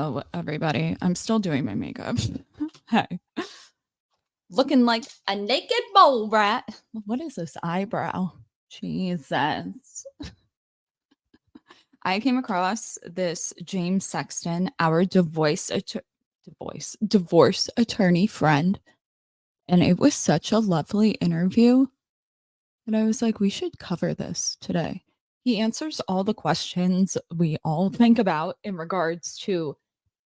Hello, everybody. I'm still doing my makeup. Hey. Looking like a naked mole rat. What is this eyebrow? Jesus. I came across this James Sexton, our divorce attorney friend, and it was such a lovely interview. And I was like, we should cover this today. He answers all the questions we all think about in regards to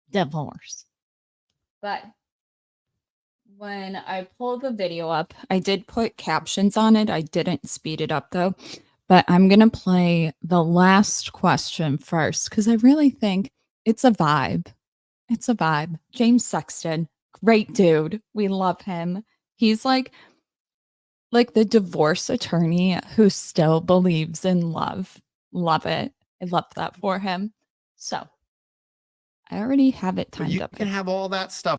divorce. But when I pulled the video up, I did put captions on it. I didn't speed it up though. But I'm going to play the last question first because I really think it's a vibe. It's a vibe. James Sexton, great dude. We love him. He's like the divorce attorney who still believes in love. Love it. I love that for him. So I already have it timed you up. You can have all that stuff.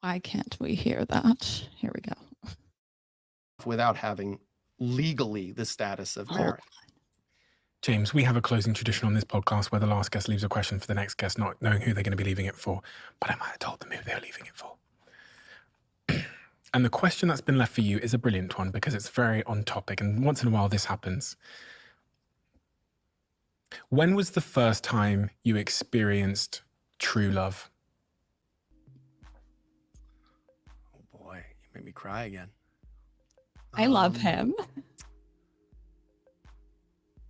Why can't we hear that? Here we go. Without having legally the status of marriage. James, we have a closing tradition on this podcast where the last guest leaves a question for the next guest, not knowing who they're going to be leaving it for. But I might have told them who they're leaving it for. And the question that's been left for you is a brilliant one because it's very on topic. And once in a while, this happens. When was the first time you experienced true love? Oh boy, you made me cry again. I love him.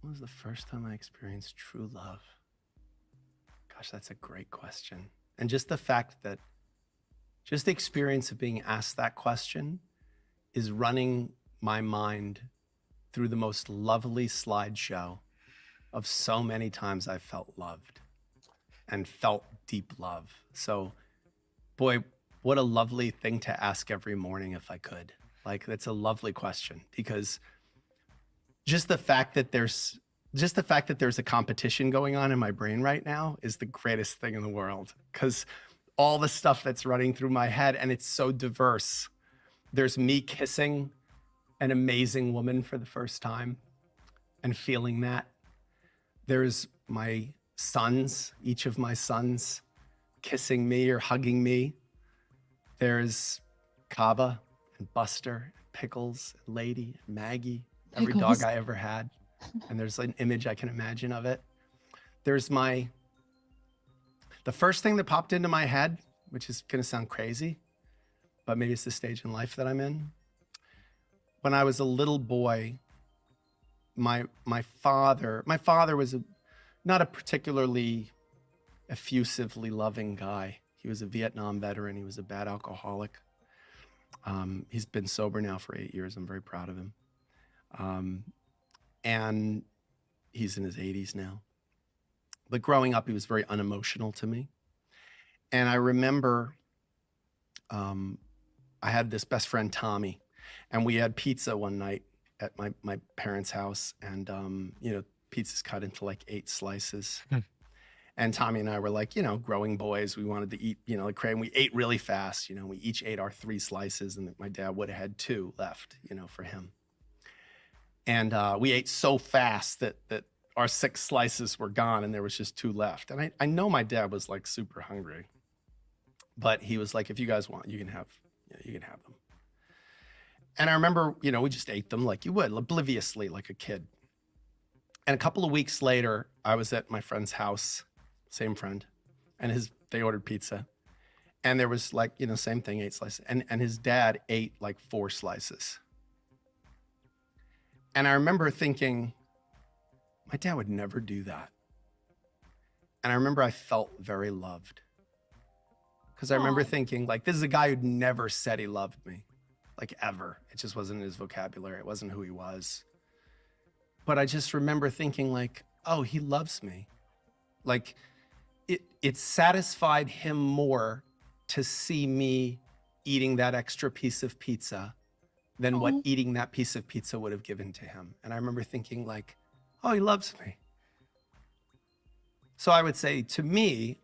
When was the first time I experienced true love? Gosh, that's a great question. And just the fact that just the experience of being asked that question is running my mind through the most lovely slideshow of so many times I felt loved and felt deep love. So, boy, what a lovely thing to ask every morning if I could. Like, that's a lovely question because just the fact that there's a competition going on in my brain right now is the greatest thing in the world because all the stuff that's running through my head, and it's so diverse. There's me kissing an amazing woman for the first time and feeling that. There's my sons, each of my sons kissing me or hugging me. There's Kaba and Buster, and Pickles, and Lady, and Maggie, every dog I ever had. And there's an image I can imagine of it. There's the first thing that popped into my head, which is gonna sound crazy, but maybe it's the stage in life that I'm in. When I was a little boy, my father was not a particularly effusively loving guy. He was a Vietnam veteran. He was a bad alcoholic. He's been sober now for 8 years. I'm very proud of him. And he's in his 80s now. But growing up, he was very unemotional to me. And I remember I had this best friend, Tommy, and we had pizza one night at my parents' house. And, pizza's cut into like 8 slices. And Tommy and I were like, growing boys. We wanted to eat, like crazy. We ate really fast. We each ate our 3 slices, and my dad would have had 2 left, for him. And we ate so fast that our 6 slices were gone and there was just 2 left. And I know my dad was like super hungry, but he was like, if you guys want, you can have them. And I remember, we just ate them like you would, obliviously, like a kid. And a couple of weeks later, I was at my friend's house, same friend, and they ordered pizza. And there was like, same thing, 8 slices. And his dad ate like 4 slices. And I remember thinking, my dad would never do that. And I remember I felt very loved. Because I remember thinking, like, this is a guy who'd never said he loved me, like ever. It just wasn't in his vocabulary. It wasn't who he was. But I just remember thinking like, oh, he loves me. Like it satisfied him more to see me eating that extra piece of pizza than what eating that piece of pizza would have given to him. And I remember thinking like, oh, he loves me. So I would say to me,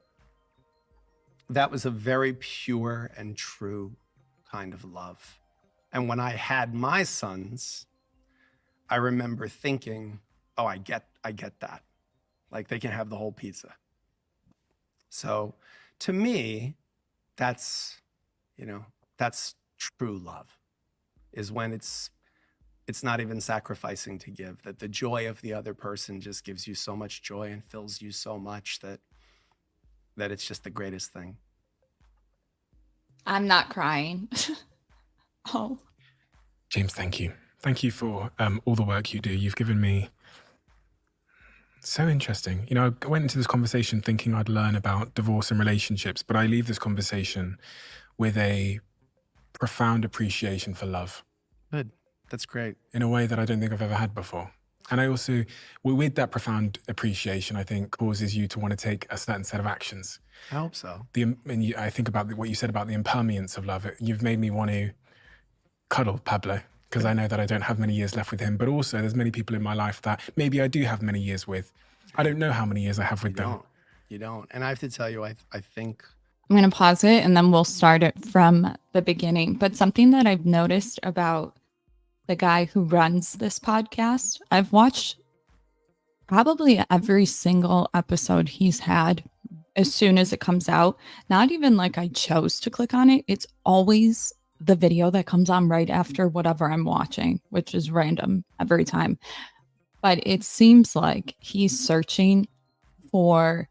that was a very pure and true kind of love. And when I had my sons, I remember thinking, oh, I get that. Like they can have the whole pizza. So to me, that's, that's true love, is when it's not even sacrificing to give, that the joy of the other person just gives you so much joy and fills you so much that it's just the greatest thing. I'm not crying. Oh, James, thank you. Thank you for all the work you do. You've given me so interesting. I went into this conversation thinking I'd learn about divorce and relationships, but I leave this conversation with a profound appreciation for love. Good. That's great. In a way that I don't think I've ever had before. And I also, with that profound appreciation, I think causes you to want to take a certain set of actions. I hope so. I think about what you said about the impermanence of love. You've made me want to cuddle Pablo, because I know that I don't have many years left with him, but also there's many people in my life that maybe I do have many years with. I don't know how many years I have with them. You don't. And I have to tell you, I think... I'm going to pause it and then we'll start it from the beginning. But something that I've noticed about the guy who runs this podcast, I've watched probably every single episode he's had as soon as it comes out. Not even like I chose to click on it. It's always the video that comes on right after whatever I'm watching, which is random every time. But it seems like he's searching for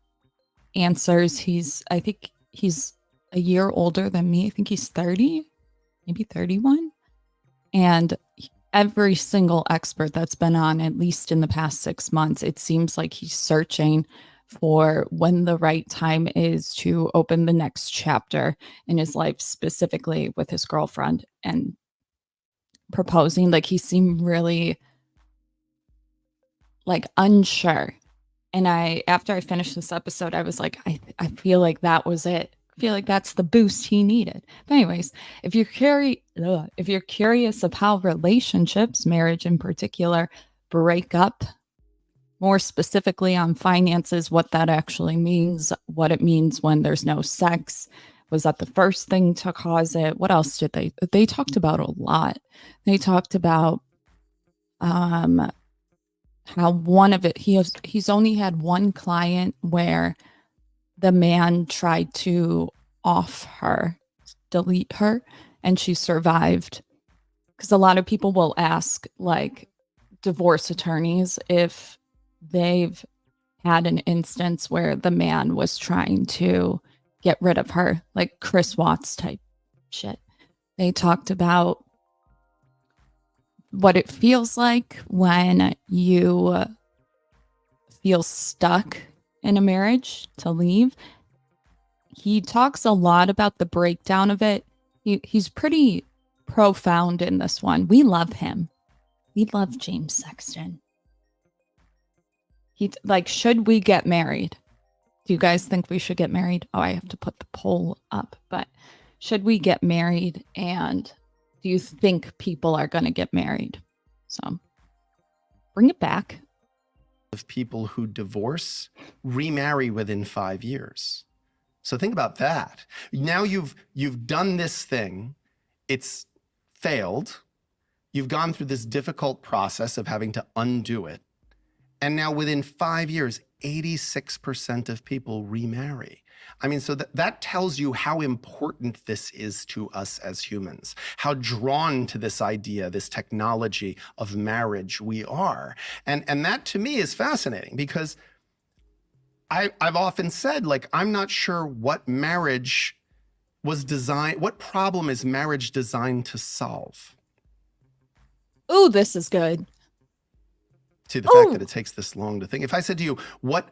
answers. I think he's a year older than me. I think he's 30, maybe 31. And every single expert that's been on, at least in the past 6 months, it seems like he's searching for when the right time is to open the next chapter in his life, specifically with his girlfriend, and proposing. Like, he seemed really like unsure. And after I finished this episode, I was like, I feel like that was it. I feel like that's the boost he needed. But anyways, if you're curious of how relationships, marriage in particular, break up, more specifically on finances, what that actually means, what it means when there's no sex, was that the first thing to cause it? What else did they talked about a lot. They talked about how one of it, he's only had one client where the man tried to delete her, and she survived. Because a lot of people will ask, like, divorce attorneys if they've had an instance where the man was trying to get rid of her, like Chris Watts type shit. They talked about what it feels like when you feel stuck in a marriage to leave. He talks a lot about the breakdown of it. He's pretty profound in this one. We love him. We love James Sexton. Should we get married? Do you guys think we should get married? Oh, I have to put the poll up, but should we get married? And do you think people are going to get married? So bring it back. Of people who divorce, remarry within 5 years. So think about that. Now you've done this thing. It's failed. You've gone through this difficult process of having to undo it. And now within 5 years, 86% of people remarry. I mean, so that tells you how important this is to us as humans, how drawn to this idea, this technology of marriage we are. And that to me is fascinating, because I've often said, like, I'm not sure what marriage was designed, what problem is marriage designed to solve? Ooh, this is good. See, the fact that it takes this long to think. If I said to you, what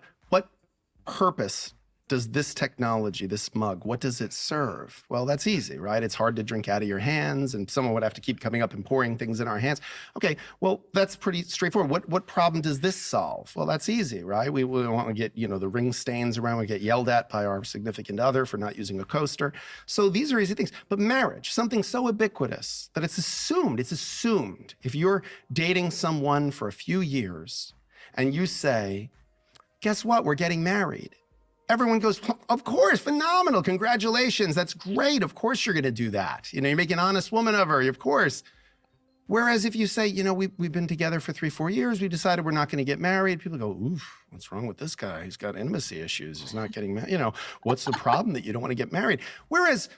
purpose does this technology, this mug, what does it serve? Well, that's easy, right? It's hard to drink out of your hands, and someone would have to keep coming up and pouring things in our hands. Okay, well, that's pretty straightforward. What problem does this solve? Well, that's easy, right? We want to get, the ring stains around. We get yelled at by our significant other for not using a coaster. So these are easy things. But marriage, something so ubiquitous that it's assumed. If you're dating someone for a few years and you say, guess what? We're getting married. Everyone goes, of course, phenomenal, congratulations, that's great, of course you're going to do that. You make an honest woman of her, of course. Whereas if you say, you know, we've been together for 3-4 years, we decided we're not going to get married. People go, oof, what's wrong with this guy? He's got intimacy issues. He's not getting married. You know, what's the problem that you don't want to get married? Whereas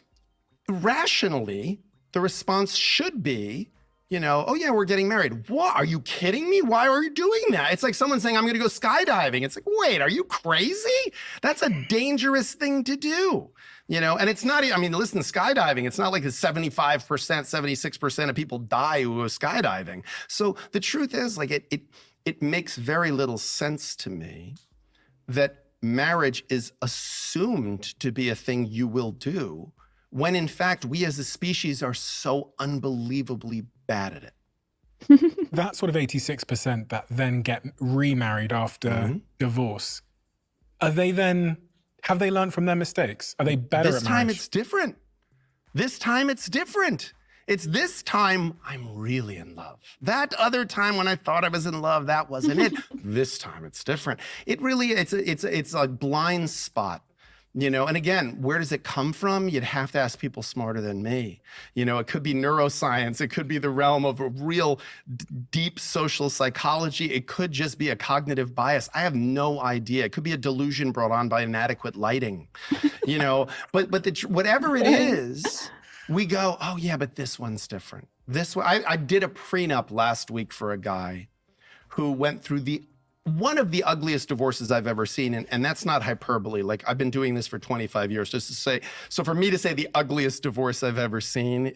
rationally, the response should be, you know, oh yeah, we're getting married. What? Are you kidding me? Why are you doing that? It's like someone saying, I'm going to go skydiving. It's like, wait, are you crazy? That's a dangerous thing to do. You know, and it's not, I mean, listen, skydiving, it's not like 75%, 76% of people die who are skydiving. So the truth is, like, it makes very little sense to me that marriage is assumed to be a thing you will do, when in fact, we as a species are so unbelievably bad at it. That sort of 86% that then get remarried after divorce, are they then, have they learned from their mistakes? Are they better This at marriage? time it's different. This time it's different. It's this time I'm really in love. That other time when I thought I was in love, that wasn't it. This time it's different. It really, it's a blind spot. You know, and again, where does it come from? You'd have to ask people smarter than me. You know, it could be neuroscience. It could be the realm of a real deep social psychology. It could just be a cognitive bias. I have no idea. It could be a delusion brought on by inadequate lighting, you know, but whatever it is, we go, oh yeah, but this one's different. This one, I did a prenup last week for a guy who went through one of the ugliest divorces I've ever seen. And that's not hyperbole. Like, I've been doing this for 25 years, just to say, so for me to say the ugliest divorce I've ever seen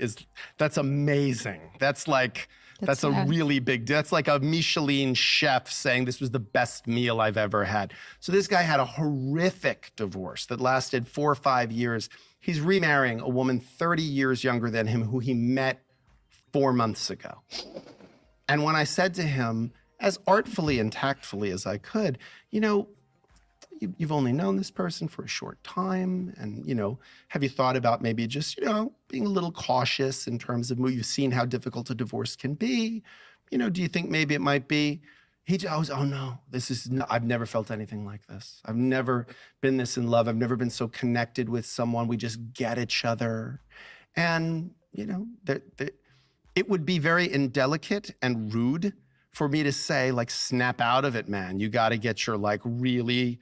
that's amazing. That's like, that's a really big, that's like a Michelin chef saying this was the best meal I've ever had. So this guy had a horrific divorce that lasted 4 or 5 years. He's remarrying a woman 30 years younger than him, who he met 4 months ago. And when I said to him, as artfully and tactfully as I could, you know, you've only known this person for a short time. And, you know, have you thought about maybe just, you know, being a little cautious in terms of, you've seen how difficult a divorce can be. You know, do you think maybe it might be? He goes, oh no, I've never felt anything like this. I've never been this in love. I've never been so connected with someone. We just get each other. And, you know, it would be very indelicate and rude for me to say, like, snap out of it, man. You got to get your, like, really,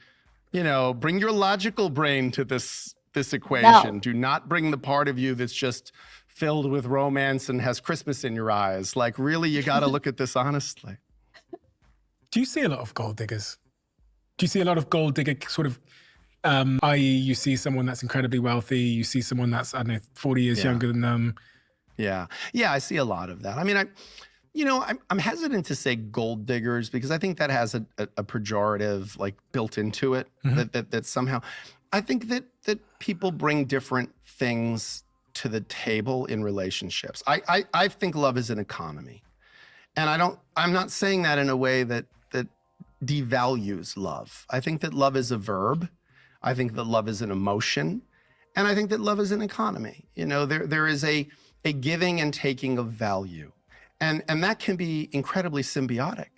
you know, bring your logical brain to this equation. No. Do not bring the part of you that's just filled with romance and has Christmas in your eyes. Like, really, you got to look at this honestly. Do you see a lot of gold diggers? Do you see a lot of gold digger sort of, i.e. you see someone that's incredibly wealthy, you see someone that's, I don't know, 40 years younger than them? Yeah, I see a lot of that. I mean, you know, I'm hesitant to say gold diggers because I think that has a pejorative, like, built into it, that somehow, I think that people bring different things to the table in relationships. I think love is an economy. And I'm not saying that in a way that devalues love. I think that love is a verb. I think that love is an emotion. And I think that love is an economy. You know, there is a giving and taking of value. And that can be incredibly symbiotic.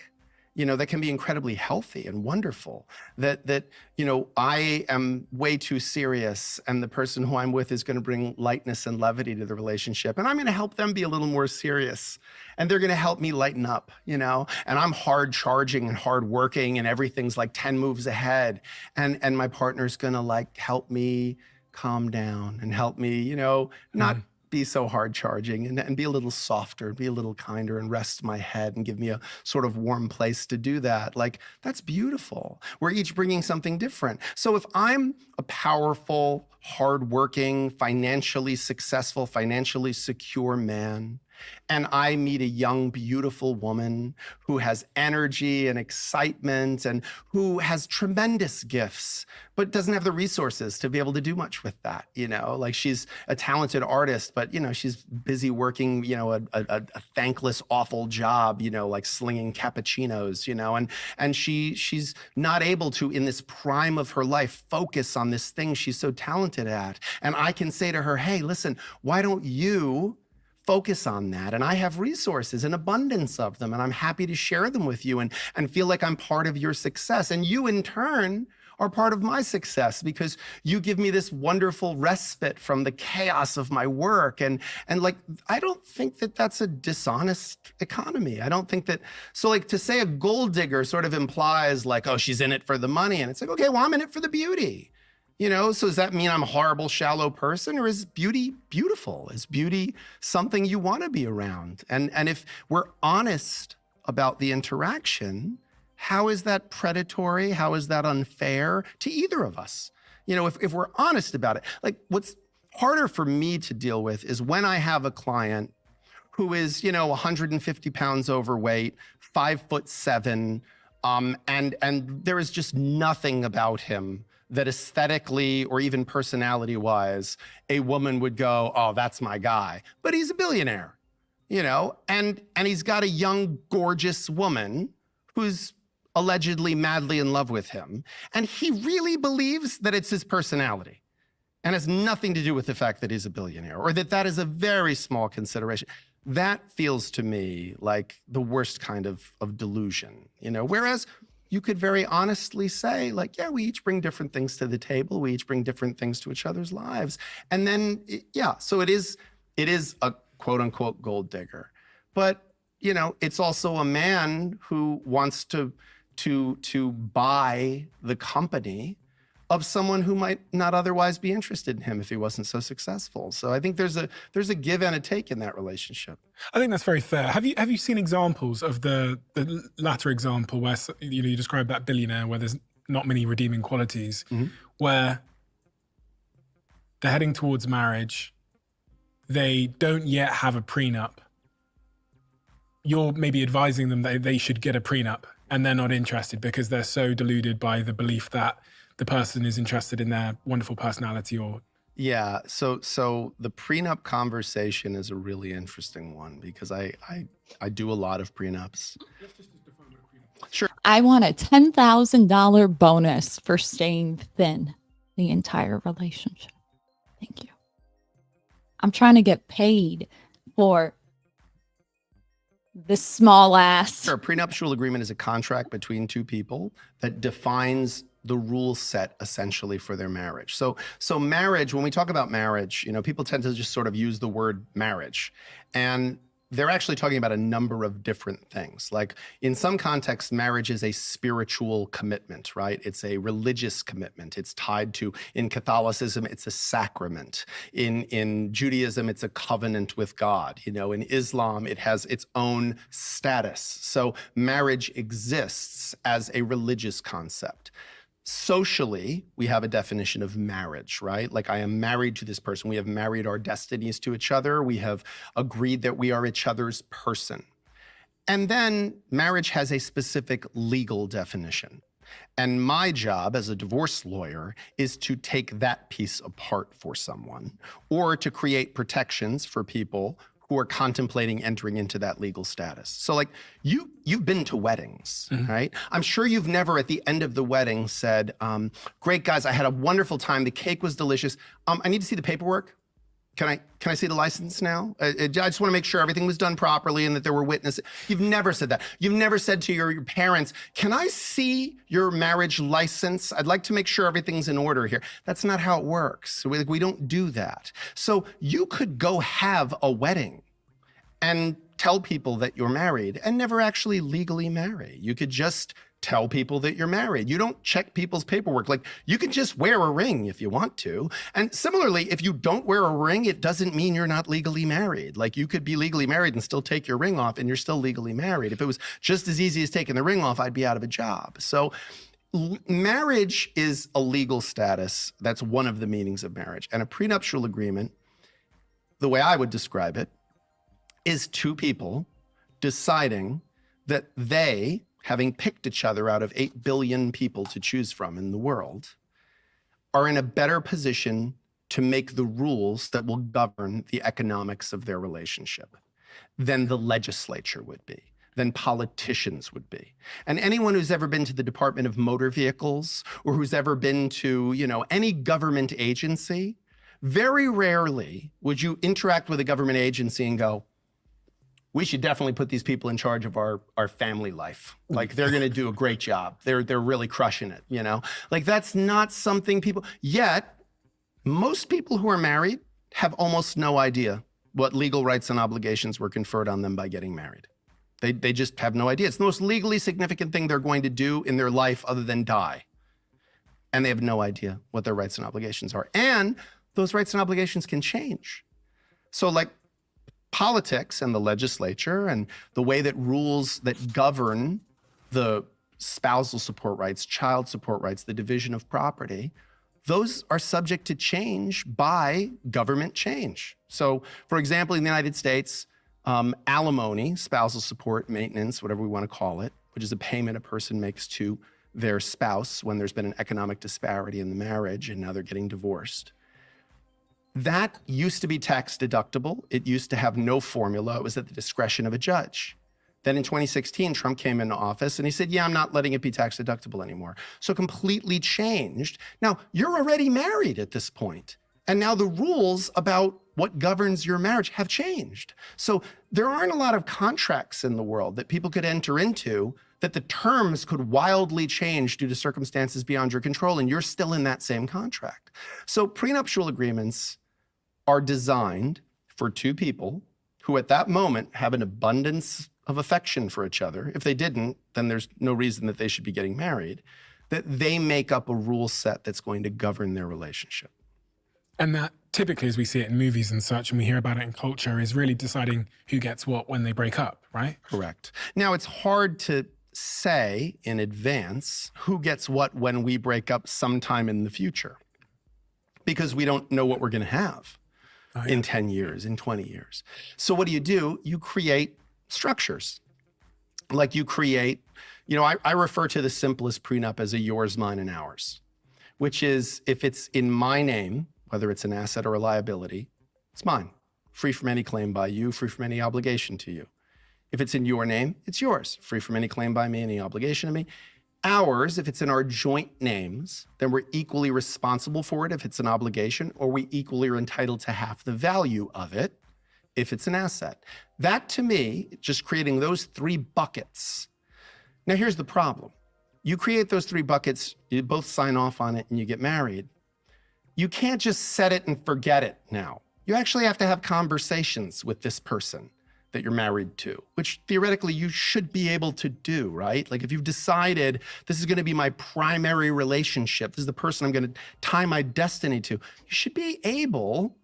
You know, that can be incredibly healthy and wonderful. That you know, I am way too serious and the person who I'm with is going to bring lightness and levity to the relationship. And I'm going to help them be a little more serious. And they're going to help me lighten up, you know. And I'm hard charging and hard working and everything's like 10 moves ahead. And my partner's going to, like, help me calm down and help me, you know, not be so hard charging and be a little softer, be a little kinder and rest my head and give me a sort of warm place to do that. Like, that's beautiful. We're each bringing something different. So if I'm a powerful, hardworking, financially successful, financially secure man, and I meet a young, beautiful woman who has energy and excitement and who has tremendous gifts, but doesn't have the resources to be able to do much with that, you know? Like, she's a talented artist, but, you know, she's busy working, you know, a thankless, awful job, you know, like slinging cappuccinos, you know? And she's not able to, in this prime of her life, focus on this thing she's so talented at. And I can say to her, hey, listen, why don't you focus on that? And I have resources, an abundance of them, and I'm happy to share them with you and feel like I'm part of your success. And you, in turn, are part of my success because you give me this wonderful respite from the chaos of my work. And like, I don't think that that's a dishonest economy. I don't think that, so like to say a gold digger sort of implies like, oh, she's in it for the money. And it's like, okay, well, I'm in it for the beauty. So does that mean I'm a horrible, shallow person, or is beauty beautiful? Is beauty something you want to be around? And if we're honest about the interaction, how is that predatory? How is that unfair to either of us? If we're honest about it, like what's harder for me to deal with is when I have a client who is, 150 pounds overweight, 5'7", and there is just nothing about him that aesthetically or even personality-wise, a woman would go, oh, that's my guy. But he's a billionaire, and he's got a young, gorgeous woman who's allegedly madly in love with him. And he really believes that it's his personality and has nothing to do with the fact that he's a billionaire or that is a very small consideration. That feels to me like the worst kind of delusion, whereas you could very honestly say, like, yeah, we each bring different things to the table. We each bring different things to each other's lives. And then, so it is a quote unquote gold digger. But, it's also a man who wants to buy the company of someone who might not otherwise be interested in him if he wasn't so successful. So I think there's a give and a take in that relationship. I think that's very fair. Have you seen examples of the latter example where you described that billionaire where there's not many redeeming qualities, where they're heading towards marriage, they don't yet have a prenup. You're maybe advising them that they should get a prenup, and they're not interested because they're so deluded by the belief that the person is interested in their wonderful personality or... Yeah, so the prenup conversation is a really interesting one because I do a lot of prenups. Let's just define what a prenup is. Sure. I want a $10,000 bonus for staying thin the entire relationship. Thank you. I'm trying to get paid for this small ass. Sure, a prenuptial agreement is a contract between two people that defines the rule set essentially for their marriage. So marriage, when we talk about marriage, people tend to just sort of use the word marriage. And they're actually talking about a number of different things. Like in some contexts, marriage is a spiritual commitment, right? It's a religious commitment. It's tied to, in Catholicism, it's a sacrament. In Judaism, it's a covenant with God. In Islam, it has its own status. So marriage exists as a religious concept. Socially, we have a definition of marriage, right? Like I am married to this person. We have married our destinies to each other. We have agreed that we are each other's person. And then marriage has a specific legal definition. And my job as a divorce lawyer is to take that piece apart for someone or to create protections for people who are contemplating entering into that legal status. So like you've been to weddings, right? I'm sure you've never at the end of the wedding said, great guys, I had a wonderful time. The cake was delicious. I need to see the paperwork. Can I see the license now? I just want to make sure everything was done properly and that there were witnesses. You've never said that. You've never said to your parents, can I see your marriage license? I'd like to make sure everything's in order here. That's not how it works. We don't do that. So you could go have a wedding and tell people that you're married and never actually legally marry. You could just tell people that you're married. You don't check people's paperwork. Like you can just wear a ring if you want to. And similarly, if you don't wear a ring, it doesn't mean you're not legally married. Like you could be legally married and still take your ring off and you're still legally married. If it was just as easy as taking the ring off, I'd be out of a job. So marriage is a legal status. That's one of the meanings of marriage. And a prenuptial agreement, the way I would describe it, is two people deciding that they, having picked each other out of 8 billion people to choose from in the world, are in a better position to make the rules that will govern the economics of their relationship than the legislature would be, than politicians would be. And anyone who's ever been to the Department of Motor Vehicles or who's ever been to, any government agency, very rarely would you interact with a government agency and go, we should definitely put these people in charge of our family life. Like they're going to do a great job. They're really crushing it, you know? Like that's not something people, yet most people who are married have almost no idea what legal rights and obligations were conferred on them by getting married. They just have no idea. It's the most legally significant thing they're going to do in their life other than die. And they have no idea what their rights and obligations are. And those rights and obligations can change. So like politics and the legislature and the way that rules that govern the spousal support rights, child support rights, the division of property, those are subject to change by government change. So for example, in the United States, alimony, spousal support, maintenance, whatever we want to call it, which is a payment a person makes to their spouse when there's been an economic disparity in the marriage and now they're getting divorced. That used to be tax deductible. It used to have no formula. It was at the discretion of a judge. Then in 2016, Trump came into office and he said, yeah, I'm not letting it be tax deductible anymore. So completely changed. Now, you're already married at this point. And now the rules about what governs your marriage have changed. So there aren't a lot of contracts in the world that people could enter into that the terms could wildly change due to circumstances beyond your control, and you're still in that same contract. So prenuptial agreements are designed for two people who at that moment have an abundance of affection for each other. If they didn't, then there's no reason that they should be getting married, that they make up a rule set that's going to govern their relationship. And that typically, as we see it in movies and such, and we hear about it in culture, is really deciding who gets what when they break up, right? Correct. Now, it's hard to say in advance who gets what when we break up sometime in the future, because we don't know what we're going to have in 10 years, in 20 years. So what do? You create structures. Like you create, I refer to the simplest prenup as a yours, mine, and ours, which is if it's in my name, whether it's an asset or a liability, it's mine, free from any claim by you, free from any obligation to you. If it's in your name, it's yours, free from any claim by me, any obligation to me. Ours, if it's in our joint names, then we're equally responsible for it if it's an obligation, or we equally are entitled to half the value of it if it's an asset. That, to me, just creating those three buckets. Now, here's the problem. You create those three buckets, you both sign off on it, and you get married. You can't just set it and forget it now. You actually have to have conversations with this person that you're married to, which theoretically you should be able to do, right? Like if you've decided this is going to be my primary relationship, this is the person I'm going to tie my destiny to, you should be able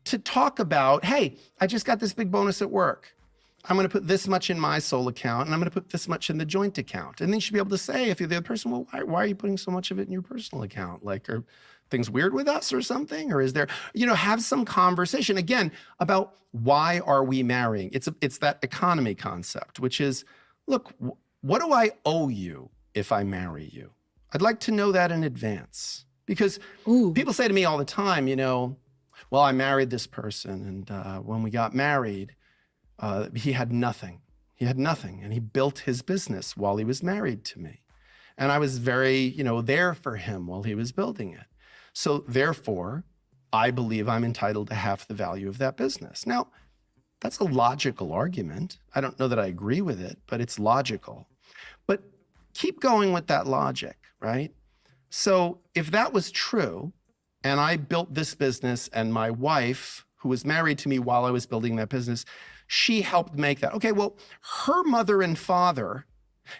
to talk about, hey, I just got this big bonus at work. I'm going to put this much in my sole account, and I'm going to put this much in the joint account. And then you should be able to say, if you're the other person, well, why are you putting so much of it in your personal account? Like, are things weird with us or something? Or is there, have some conversation, again, about why are we marrying? It's that economy concept, which is, look, what do I owe you if I marry you? I'd like to know that in advance. Because people say to me all the time, well, I married this person, and when we got married, he had nothing. He had nothing, and he built his business while he was married to me. And I was very, there for him while he was building it. So therefore, I believe I'm entitled to half the value of that business. Now, that's a logical argument. I don't know that I agree with it, but it's logical. But keep going with that logic, right? So if that was true, and I built this business, and my wife, who was married to me while I was building that business, she helped make that. Okay, well, her mother and father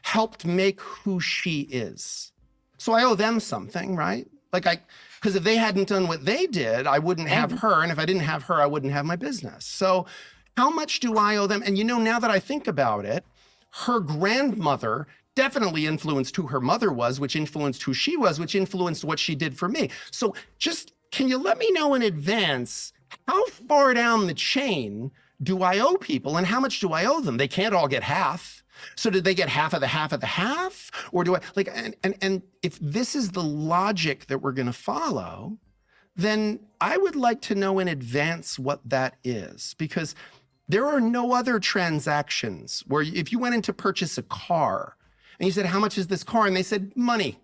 helped make who she is. So I owe them something, right? Because if they hadn't done what they did, I wouldn't have her. And if I didn't have her, I wouldn't have my business. So how much do I owe them? And now that I think about it, her grandmother definitely influenced who her mother was, which influenced who she was, which influenced what she did for me. So can you let me know in advance, how far down the chain do I owe people and how much do I owe them? They can't all get half. So did they get half of the half of the half? Or do I and if this is the logic that we're going to follow, then I would like to know in advance what that is, because there are no other transactions where if you went in to purchase a car and you said, how much is this car? And they said, money.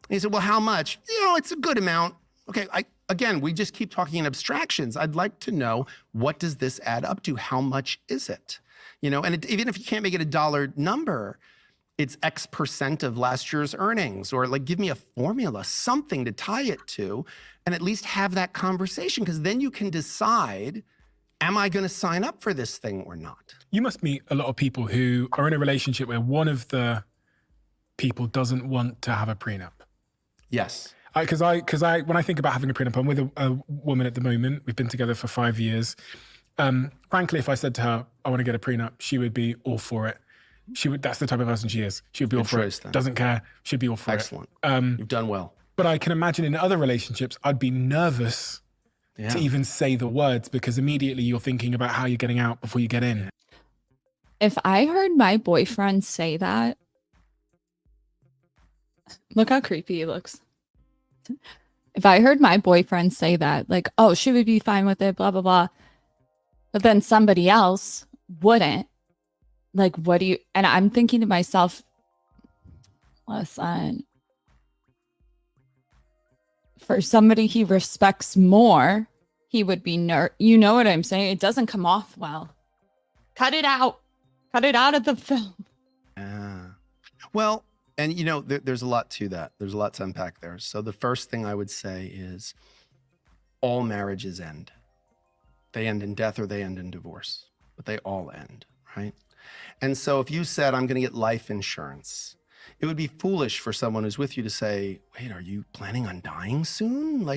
And you said, well, how much? It's a good amount. Okay, again, we just keep talking in abstractions. I'd like to know, what does this add up to? How much is it? You know, and even if you can't make it a dollar number, it's X percent of last year's earnings, or like give me a formula, something to tie it to, and at least have that conversation, because then you can decide, am I going to sign up for this thing or not? You must meet a lot of people who are in a relationship where one of the people doesn't want to have a prenup. Yes. Because when I think about having a prenup, I'm with a woman at the moment. We've been together for 5 years. Frankly, if I said to her, I want to get a prenup, she would be all for it. That's the type of person she is. She would be all for it. Then. Doesn't care. She'd be all for Excellent. it. Excellent. You've done well. But I can imagine in other relationships, I'd be nervous to even say the words, because immediately you're thinking about how you're getting out before you get in. If I heard my boyfriend say that, look how creepy he looks. If I heard my boyfriend say that, like, oh, she would be fine with it, blah, blah, blah, but then somebody else wouldn't, like, what do you, and I'm thinking to myself, listen, for somebody he respects more, he would be you know what I'm saying? It doesn't come off well. Cut it out. Cut it out of the film. Well, and you know, there's a lot to that. There's a lot to unpack there. So the first thing I would say is all marriages end. They end in death or they end in divorce, but they all end, right? And so if you said, I'm going to get life insurance, it would be foolish for someone who's with you to say, wait, are you planning on dying soon?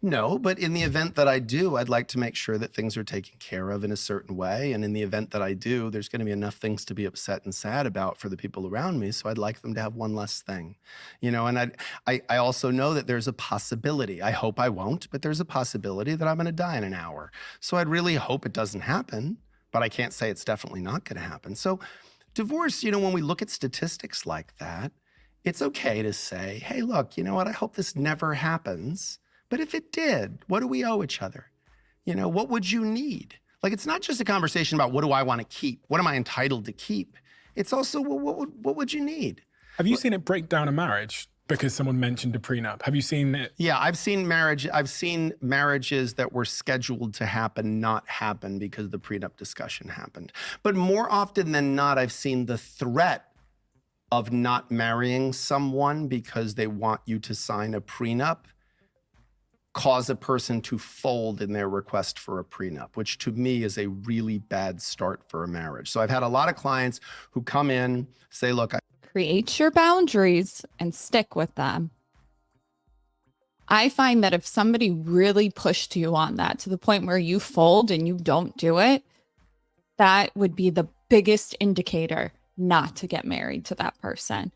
No, but in the event that I do, I'd like to make sure that things are taken care of in a certain way. And in the event that I do, there's going to be enough things to be upset and sad about for the people around me. So I'd like them to have one less thing, you know, and I also know that there's a possibility. I hope I won't, but there's a possibility that I'm going to die in an hour. So I'd really hope it doesn't happen, but I can't say it's definitely not going to happen. So divorce, you know, when we look at statistics like that, it's okay to say, hey, look, you know what? I hope this never happens. But if it did, what do we owe each other? You know, what would you need? Like, it's not just a conversation about what do I want to keep? What am I entitled to keep? It's also, well, what would you need? Have you seen it break down a marriage because someone mentioned a prenup? Have you seen it? Yeah, I've seen marriages that were scheduled to happen not happen because the prenup discussion happened. But more often than not, I've seen the threat of not marrying someone because they want you to sign a prenup cause a person to fold in their request for a prenup, which to me is a really bad start for a marriage. So I've had a lot of clients who come in, say, look, create your boundaries and stick with them. I find that if somebody really pushed you on that to the point where you fold and you don't do it, that would be the biggest indicator not to get married to that person.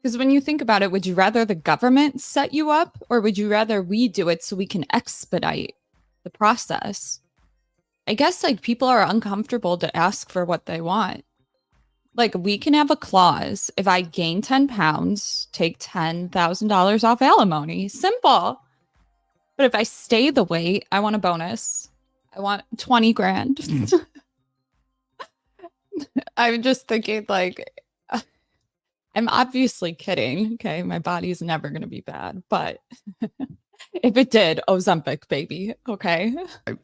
Because when you think about it, would you rather the government set you up, or would you rather we do it so we can expedite the process? I guess like people are uncomfortable to ask for what they want. Like, we can have a clause. If I gain 10 pounds, take $10,000 off alimony. Simple. But if I stay the weight, I want a bonus. I want 20 grand. I'm just thinking, like, I'm obviously kidding. Okay, my body's never going to be bad. But if it did, Ozempic, baby. Okay.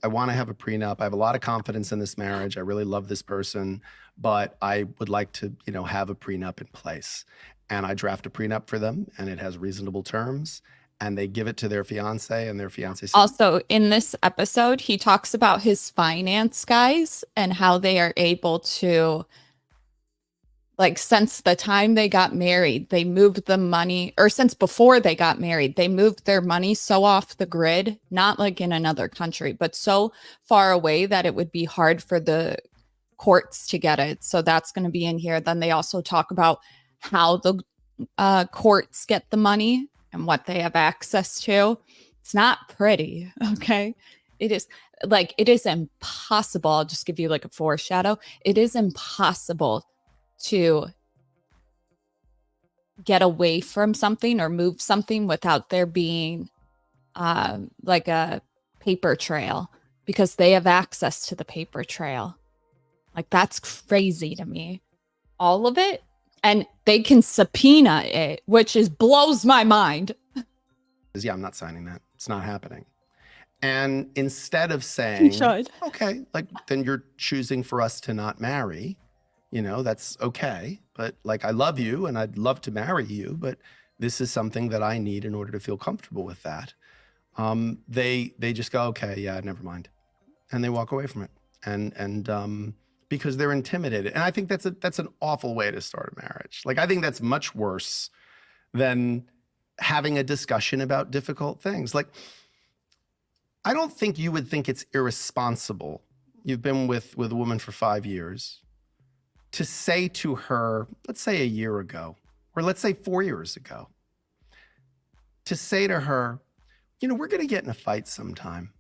I want to have a prenup. I have a lot of confidence in this marriage. I really love this person, but I would like to, you know, have a prenup in place. And I draft a prenup for them, and it has reasonable terms. And they give it to their fiance, and their fiance says, also, in this episode, he talks about his finance guys and how they are able to, like, since the time they got married, they moved the money, or since before they got married, they moved their money so off the grid, not like in another country, but so far away that it would be hard for the courts to get it. So that's going to be in here. Then they also talk about how the courts get the money and what they have access to. It's not pretty, okay? It is impossible. I'll just give you like a foreshadow. It is impossible to get away from something or move something without there being like a paper trail, because they have access to the paper trail. Like, that's crazy to me. All of it. And they can subpoena it, which blows my mind. yeah, I'm not signing that. It's not happening. And instead of He saying, should. okay, like then you're choosing for us to not marry, you know, that's okay. But like, I love you and I'd love to marry you, but this is something that I need in order to feel comfortable with that. They just go, okay, yeah, never mind. And they walk away from it. And because they're intimidated. And I think that's an awful way to start a marriage. Like, I think that's much worse than having a discussion about difficult things. Like, I don't think you would think it's irresponsible. You've been with a woman for 5 years to say to her, let's say a year ago, or let's say 4 years ago, to say to her, you know, we're going to get in a fight sometime.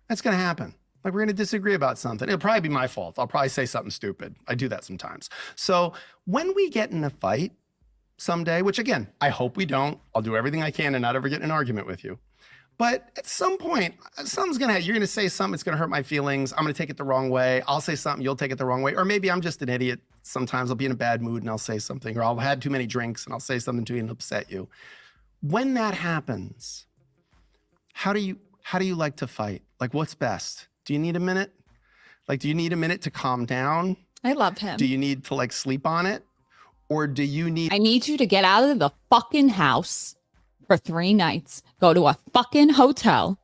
That's going to happen. Like, we're going to disagree about something. It'll probably be my fault. I'll probably say something stupid. I do that sometimes. So when we get in a fight someday, which again, I hope we don't, I'll do everything I can to not ever get in an argument with you. But at some point, something's going to happen. You're going to say something, it's going to hurt my feelings. I'm going to take it the wrong way. I'll say something, you'll take it the wrong way. Or maybe I'm just an idiot. Sometimes I'll be in a bad mood and I'll say something, or I'll have had too many drinks and I'll say something to you and upset you. When that happens, how do you like to fight? Like, what's best? Do you need a minute? Like, do you need a minute to calm down? I love him. Do you need to like sleep on it? Or do you need... I need you to get out of the fucking house for 3 nights. Go to a fucking hotel.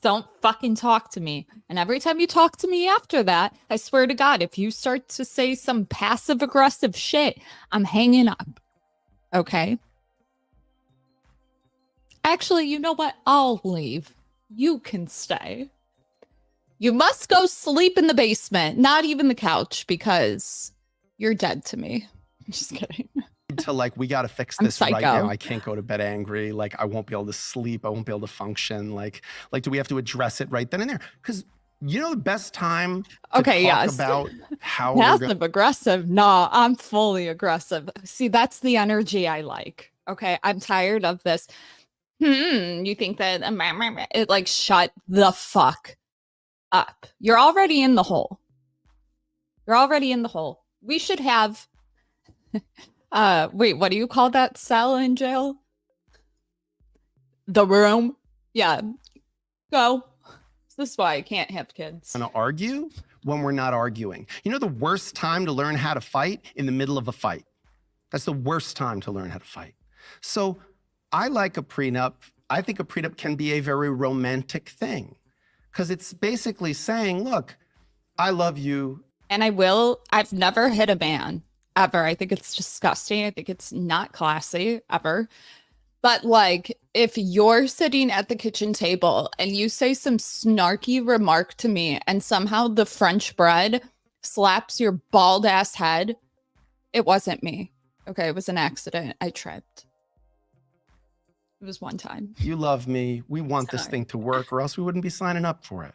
Don't fucking talk to me. And every time you talk to me after that, I swear to God, if you start to say some passive aggressive shit, I'm hanging up. Okay? Actually, you know what? I'll leave. You can stay. You must go sleep in the basement, not even the couch, because you're dead to me. I'm just kidding. To like, we got to fix I'm this right psycho. now. I can't go to bed angry. Like, I won't be able to sleep. I won't be able to function. Like, do we have to address it right then and there? Because you know the best time to talk yes. about how we're Passive aggressive. No, I'm fully aggressive. See, that's the energy I like. Okay, I'm tired of this. You think that it like shut the fuck up. You're already in the hole. You're already in the hole. We should have wait, what do you call that cell in jail? The room? Yeah. Go. This is why I can't have kids. gonna argue when we're not arguing. You know the worst time to learn how to fight? In the middle of a fight. That's the worst time to learn how to fight. So I like a prenup. I think a prenup can be a very romantic thing because it's basically saying, look, I love you. And I've never hit a man ever. I think it's disgusting. I think it's not classy ever. But like, if you're sitting at the kitchen table and you say some snarky remark to me and somehow the French bread slaps your bald ass head, it wasn't me. Okay, it was an accident. I tripped. It was one time. You love me. We want this thing to work or else we wouldn't be signing up for it.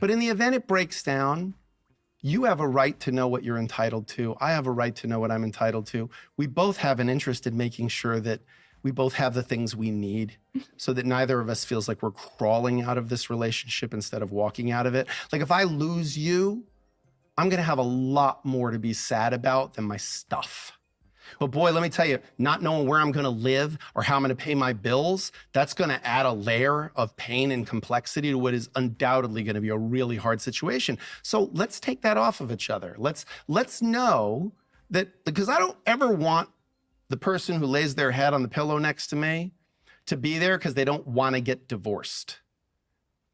But in the event it breaks down, you have a right to know what you're entitled to. I have a right to know what I'm entitled to. We both have an interest in making sure that we both have the things we need so that neither of us feels like we're crawling out of this relationship instead of walking out of it. Like, if I lose you, I'm going to have a lot more to be sad about than my stuff. But boy, let me tell you, not knowing where I'm going to live or how I'm going to pay my bills, that's going to add a layer of pain and complexity to what is undoubtedly going to be a really hard situation. So let's take that off of each other. Let's know that, because I don't ever want the person who lays their head on the pillow next to me to be there because they don't want to get divorced.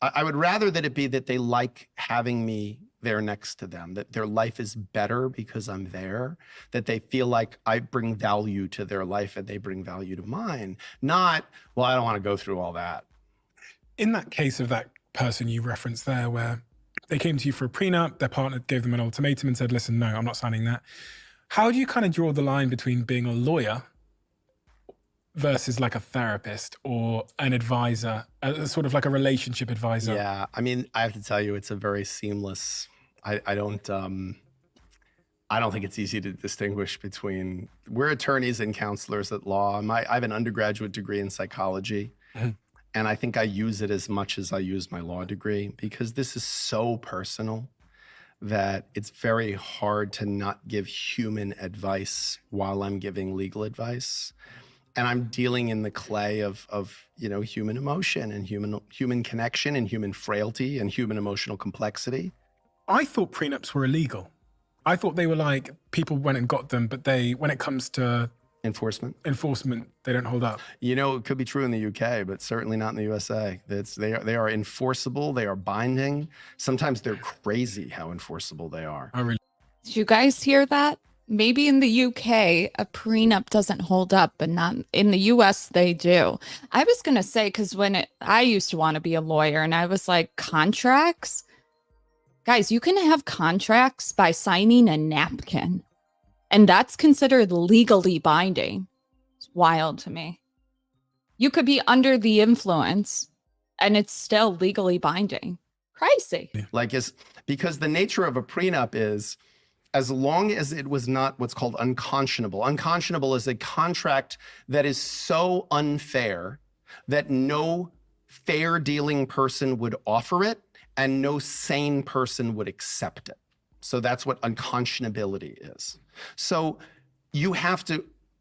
I would rather that it be that they like having me there next to them, that their life is better because I'm there, that they feel like I bring value to their life and they bring value to mine. Not, well, I don't want to go through all that. In that case of that person you referenced there, where they came to you for a prenup, their partner gave them an ultimatum and said, listen, no, I'm not signing that. How do you kind of draw the line between being a lawyer versus like a therapist or an advisor, a sort of like a relationship advisor? Yeah, I mean, I have to tell you, it's a very seamless, I don't think it's easy to distinguish between, we're attorneys and counselors at law. I have an undergraduate degree in psychology. And I think I use it as much as I use my law degree because this is so personal that it's very hard to not give human advice while I'm giving legal advice. and I'm dealing in the clay of human emotion and human connection and human frailty and human emotional complexity. I thought prenups were illegal. I thought they were like people went and got them, but when it comes to enforcement, they don't hold up. It could be true in the UK, but certainly not in the USA. They are enforceable. They are binding. Sometimes they're crazy how enforceable they are. I really. Did you guys hear that? Maybe in the UK, a prenup doesn't hold up, but not in the US, they do. I was going to say, because I used to want to be a lawyer, and I was like, contracts? Guys, you can have contracts by signing a napkin, and that's considered legally binding. It's wild to me. You could be under the influence, and it's still legally binding. Crazy. Because the nature of a prenup is, as long as it was not what's called unconscionable. Unconscionable is a contract that is so unfair that no fair dealing person would offer it and no sane person would accept it. So that's what unconscionability is. So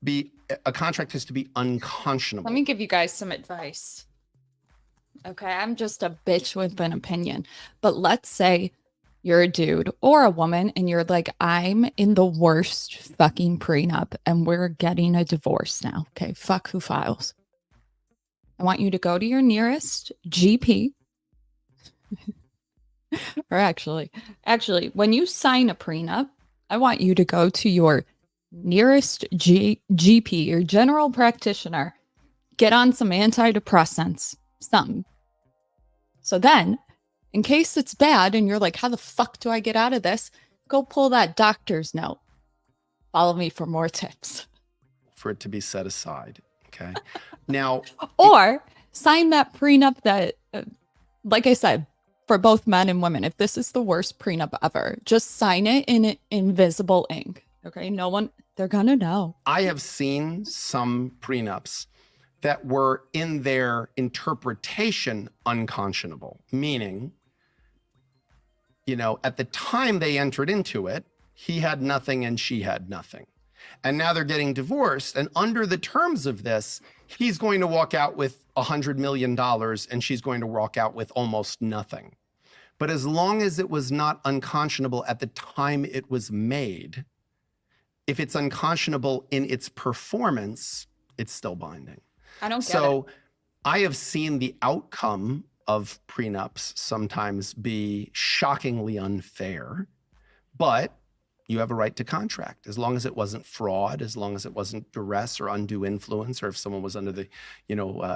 a contract has to be unconscionable. Let me give you guys some advice. Okay, I'm just a bitch with an opinion. But let's say you're a dude or a woman and you're like, I'm in the worst fucking prenup and we're getting a divorce now. Okay, fuck who files. I want you to go to your nearest GP. Or actually, when you sign a prenup, I want you to go to your nearest GP, your general practitioner, get on some antidepressants, something. So then, in case it's bad and you're like, how the fuck do I get out of this? Go pull that doctor's note. Follow me for more tips. For it to be set aside, okay? Now, or sign that prenup that, like I said, for both men and women, if this is the worst prenup ever, just sign it in invisible ink. Okay, they're gonna know. I have seen some prenups that were in their interpretation unconscionable, meaning, at the time they entered into it, he had nothing and she had nothing. And now they're getting divorced. And under the terms of this, he's going to walk out with $100 million and she's going to walk out with almost nothing. But as long as it was not unconscionable at the time it was made, if it's unconscionable in its performance, it's still binding. I don't get it. So I have seen the outcome of prenups sometimes be shockingly unfair, but you have a right to contract as long as it wasn't fraud, as long as it wasn't duress or undue influence, or if someone was under the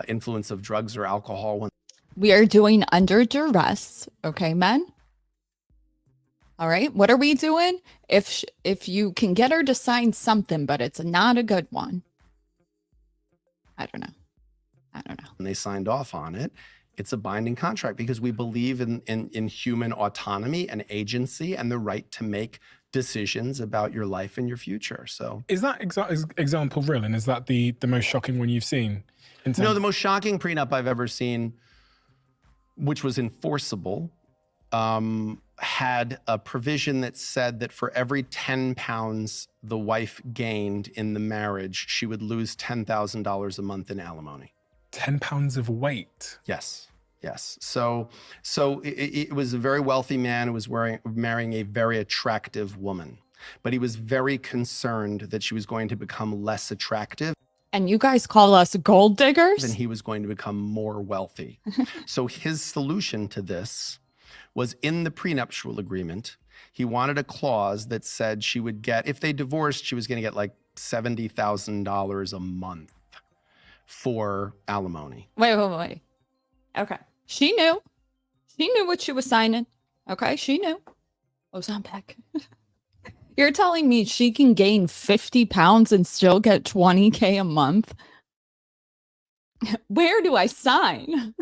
influence of drugs or alcohol. We are doing under duress, okay, men? All right, what are we doing? If you can get her to sign something, but it's not a good one. I don't know. And they signed off on it. It's a binding contract because we believe in human autonomy and agency and the right to make decisions about your life and your future. So is that example real? And is that the most shocking one you've seen? No, the most shocking prenup I've ever seen, which was enforceable, had a provision that said that for every 10 pounds the wife gained in the marriage, she would lose $10,000 a month in alimony. 10 pounds of weight. Yes. So it was a very wealthy man who was marrying a very attractive woman, but he was very concerned that she was going to become less attractive. And you guys call us gold diggers? And he was going to become more wealthy. So his solution to this was in the prenuptial agreement. He wanted a clause that said she would get, if they divorced, she was going to get like $70,000 a month for alimony. Wait. Okay. She knew what she was signing. Okay, she knew. Ozempic. You're telling me she can gain 50 pounds and still get 20K a month? Where do I sign?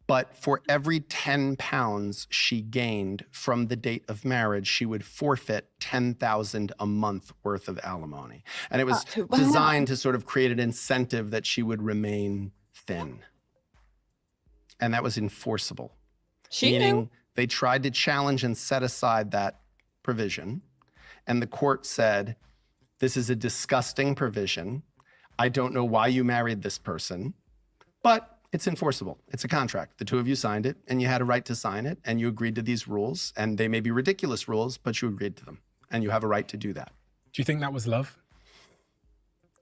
But for every 10 pounds she gained from the date of marriage, she would forfeit $10,000 a month worth of alimony. And it was designed to sort of create an incentive that she would remain thin. And that was enforceable. Meaning they tried to challenge and set aside that provision. And the court said, this is a disgusting provision. I don't know why you married this person, but it's enforceable. It's a contract. The two of you signed it, and you had a right to sign it, and you agreed to these rules, and they may be ridiculous rules, but you agreed to them, and you have a right to do that. Do you think that was love?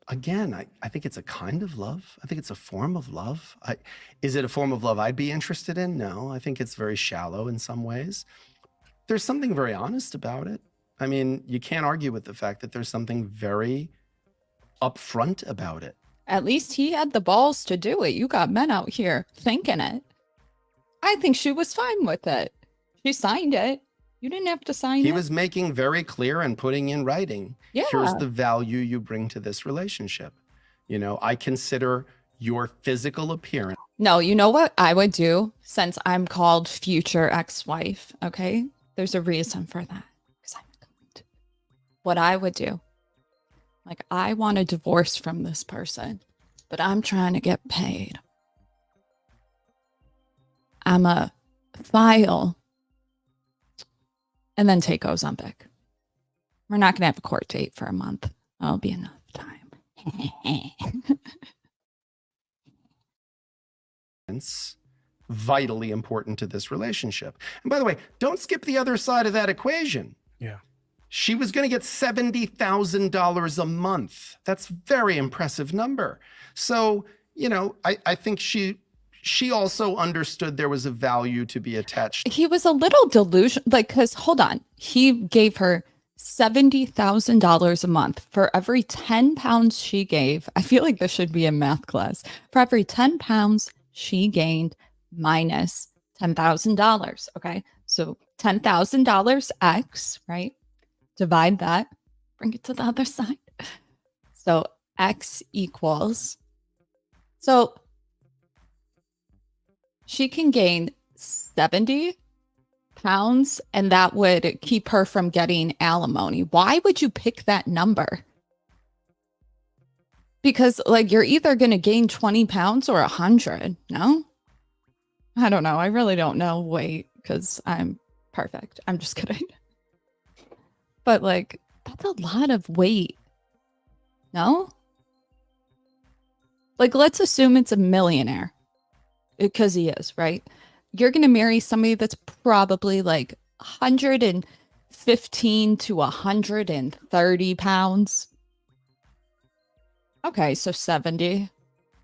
Again, I think it's a kind of love. I think it's a form of love. Is it a form of love I'd be interested in? No, I think it's very shallow in some ways. There's something very honest about it. I mean, you can't argue with the fact that there's something very upfront about it. At least he had the balls to do it. You got men out here thinking it. I think she was fine with it. She signed it. You didn't have to sign it. He was making very clear and putting in writing, here's the value you bring to this relationship. You know, I consider your physical appearance. No, you know what I would do since I'm called future ex-wife, okay? There's a reason for that. Because I'm a cunt. What I would do, like, I want a divorce from this person, but I'm trying to get paid. I'm a file and then take Ozempic. We're not going to have a court date for a month. That'll be enough time. It's vitally important to this relationship. And by the way, don't skip the other side of that equation. Yeah. She was going to get $70,000 a month. That's a very impressive number. So, you know, I think she also understood there was a value to be attached. He was a little delusional, like, because hold on, he gave her $70,000 a month for every 10 pounds she gave. I feel like this should be a math class. For every 10 pounds she gained minus $10,000. Okay. So $10,000 X, right? Divide that, bring it to the other side. So X equals, so she can gain 70 pounds and that would keep her from getting alimony. Why would you pick that number? Because like you're either going to gain 20 pounds or 100. No, I don't know. I really don't know weight because I'm perfect. I'm just kidding. But like, that's a lot of weight. No? Like, let's assume it's a millionaire. Because he is, right? You're going to marry somebody that's probably like 115 to 130 pounds. Okay, so 70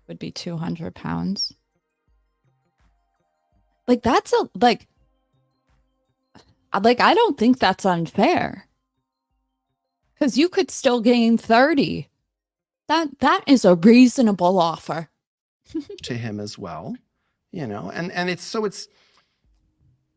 would be 200 pounds. Like, that's a, like, I don't think that's unfair. Because you could still gain 30. That is a reasonable offer. To him as well. You know, and is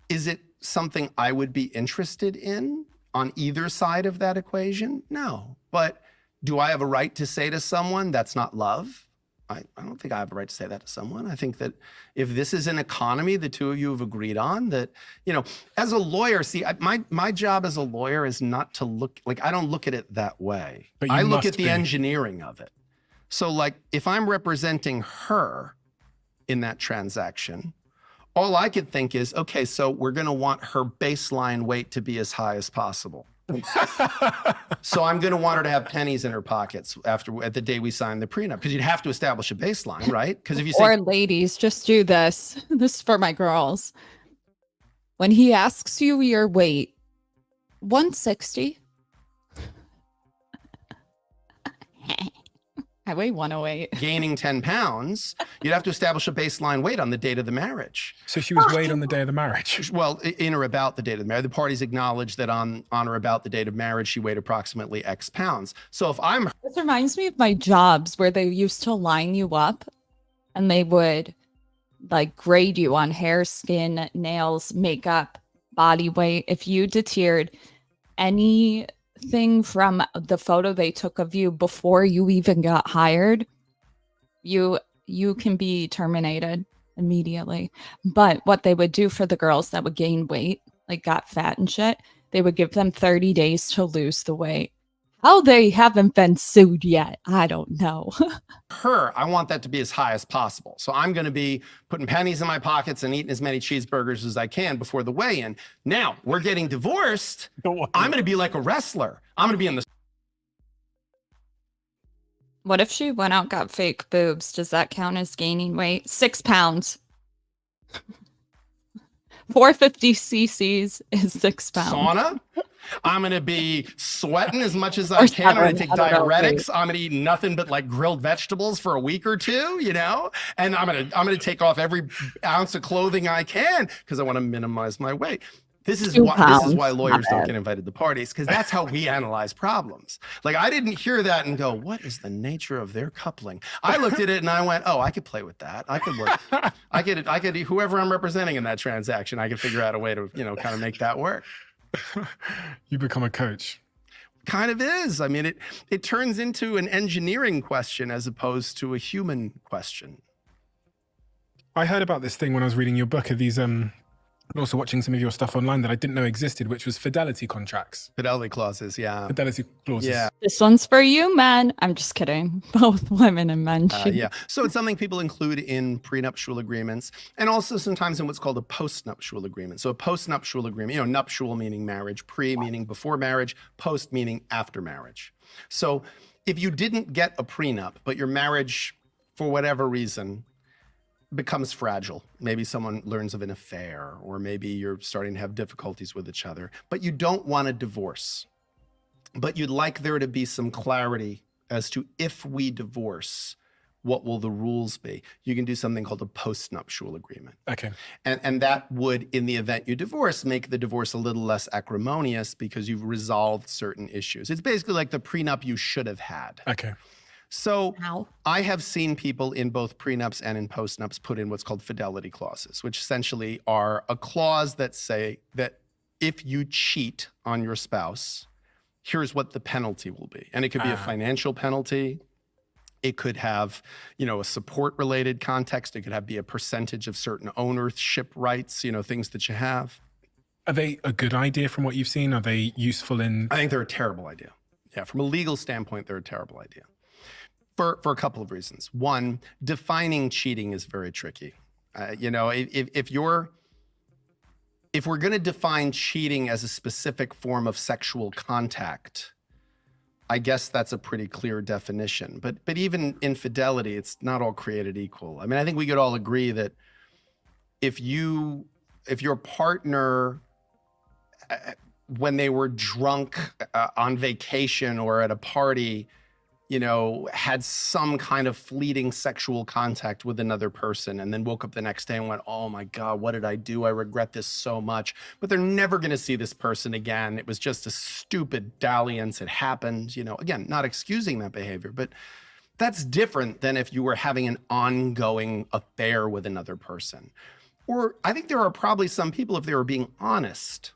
it something I would be interested in on either side of that equation? No. But do I have a right to say to someone that's not love? I don't think I have a right to say that to someone. I think that if this is an economy the two of you have agreed on, that, you know, as a lawyer, see, my job as a lawyer is not to look, like, I don't look at it that way. But you I look at the be. engineering of it. So like, if I'm representing her in that transaction, all I could think is, okay, so we're going to want her baseline weight to be as high as possible. So I'm going to want her to have pennies in her pockets at the day we sign the prenup, because you'd have to establish a baseline, right? Because if you say, or ladies, just do this. This is for my girls. When he asks you your weight, 160. I weigh 108. Gaining 10 pounds, you'd have to establish a baseline weight on the date of the marriage. So she was weighed on the day of the marriage? Well, in or about the date of the marriage. The parties acknowledged that on or about the date of marriage, she weighed approximately X pounds. So if I'm... This reminds me of my jobs where they used to line you up and they would like grade you on hair, skin, nails, makeup, body weight. If you deterred anything from the photo they took of you before you even got hired, you can be terminated immediately. But what they would do for the girls that would gain weight, like got fat and shit, they would give them 30 days to lose the weight. How they haven't been sued yet, I don't know. I want that to be as high as possible. So I'm going to be putting pennies in my pockets and eating as many cheeseburgers as I can before the weigh-in. Now, we're getting divorced. I'm going to be like a wrestler. I'm going to be in the... What if she went out, got fake boobs? Does that count as gaining weight? 6 pounds. 450 cc's is 6 pounds. Sauna. I'm going to be sweating as much as Or I can. I'm going 7, to take I don't know, diuretics. I'm going to eat nothing but like grilled vegetables for a week or two, you know? And I'm going to take off every ounce of clothing I can because I want to minimize my weight. This is 2 why pounds, lawyers not don't bad. get invited to parties, because that's how we analyze problems. Like, I didn't hear that and go, what is the nature of their coupling? I looked at it and I went, oh, I could play with that. I could work. I could whoever I'm representing in that transaction, I could figure out a way to, you know, kind of make that work. You become a coach. Kind of is. I mean, it turns into an engineering question as opposed to a human question. I heard about this thing when I was reading your book of these and also watching some of your stuff online that I didn't know existed, which was fidelity contracts. Fidelity clauses, yeah. Fidelity clauses. Yeah. This one's for you, men. I'm just kidding. Both women and men. Yeah. So it's something people include in prenuptial agreements and also sometimes in what's called a postnuptial agreement. So a postnuptial agreement, you know, nuptial meaning marriage, pre meaning before marriage, post meaning after marriage. So if you didn't get a prenup, but your marriage, for whatever reason, becomes fragile. Maybe someone learns of an affair, or maybe you're starting to have difficulties with each other, but you don't want a divorce. But you'd like there to be some clarity as to if we divorce, what will the rules be? You can do something called a postnuptial agreement. Okay. And that would, in the event you divorce, make the divorce a little less acrimonious because you've resolved certain issues. It's basically like the prenup you should have had. Okay. So Ow. I have seen people in both prenups and in postnups put in what's called fidelity clauses, which essentially are a clause that say that if you cheat on your spouse, here's what the penalty will be. And it could be a financial penalty. It could have, you know, a support related context. It could be a percentage of certain ownership rights, you know, things that you have. Are they a good idea from what you've seen? Are they useful in? I think they're a terrible idea. Yeah, from a legal standpoint, they're a terrible idea. For a couple of reasons. One, defining cheating is very tricky. You know, if we're going to define cheating as a specific form of sexual contact, I guess that's a pretty clear definition. But even infidelity, it's not all created equal. I mean, I think we could all agree that if your partner, when they were drunk on vacation or at a party, you know, had some kind of fleeting sexual contact with another person and then woke up the next day and went, oh my God, what did I do? I regret this so much. But they're never going to see this person again. It was just a stupid dalliance. It happened, you know, again, not excusing that behavior, but that's different than if you were having an ongoing affair with another person. Or I think there are probably some people, if they were being honest,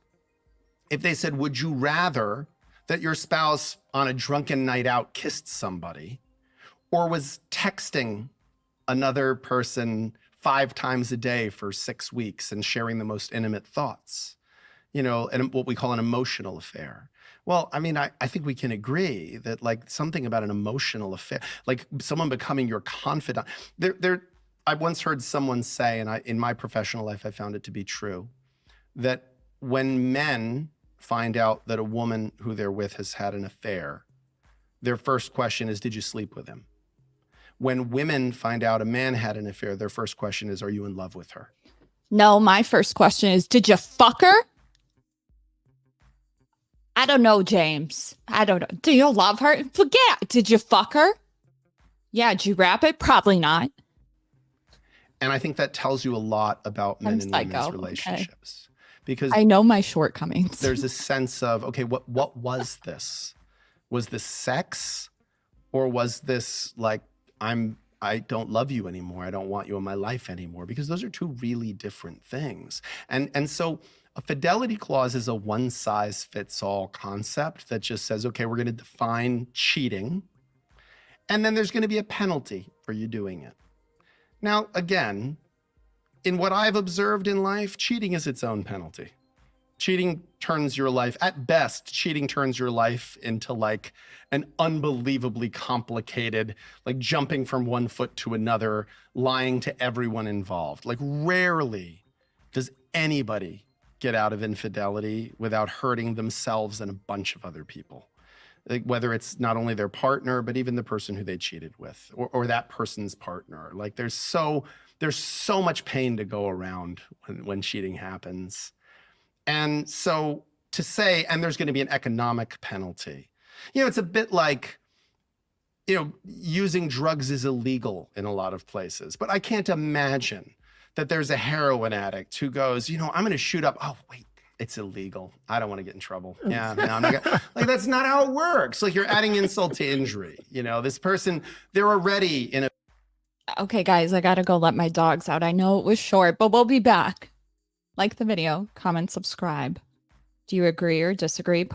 if they said, would you rather that your spouse on a drunken night out kissed somebody or was texting another person 5 times a day for 6 weeks and sharing the most intimate thoughts, you know, and what we call an emotional affair? Well, I mean, I think we can agree that like something about an emotional affair, like someone becoming your confidant. I once heard someone say, and in my professional life, I found it to be true, that when men find out that a woman who they're with has had an affair, their first question is, did you sleep with him? When women find out a man had an affair, their first question is, are you in love with her? No, my first question is, did you fuck her? I don't know, James. I don't know. Do you love her? Forget. Did you fuck her? Yeah. Did you wrap it? Probably not. And I think that tells you a lot about men and women's relationships. Okay. Because I know my shortcomings. There's a sense of, okay, what was this? Was this sex? Or was this like, I don't love you anymore. I don't want you in my life anymore? Because those are two really different things. And so a fidelity clause is a one size fits all concept that just says, okay, we're going to define cheating. And then there's going to be a penalty for you doing it. Now, again, in what I've observed in life, cheating is its own penalty. Cheating turns your life, at best, cheating turns your life into like an unbelievably complicated, like jumping from one foot to another, lying to everyone involved. Like rarely does anybody get out of infidelity without hurting themselves and a bunch of other people. like whether it's not only their partner, but even the person who they cheated with, or that person's partner. Like there's so much pain to go around when cheating happens. And so to say, and there's going to be an economic penalty, it's a bit like, using drugs is illegal in a lot of places, but I can't imagine that there's a heroin addict who goes, I'm going to shoot up. Oh, wait, it's illegal. I don't want to get in trouble. Yeah, no, I'm not gonna. Like, that's not how it works. Like, you're adding insult to injury. This person, they're already in a. Okay, guys, I got to go let my dogs out. I know it was short, but we'll be back. Like the video, comment, subscribe. Do you agree or disagree?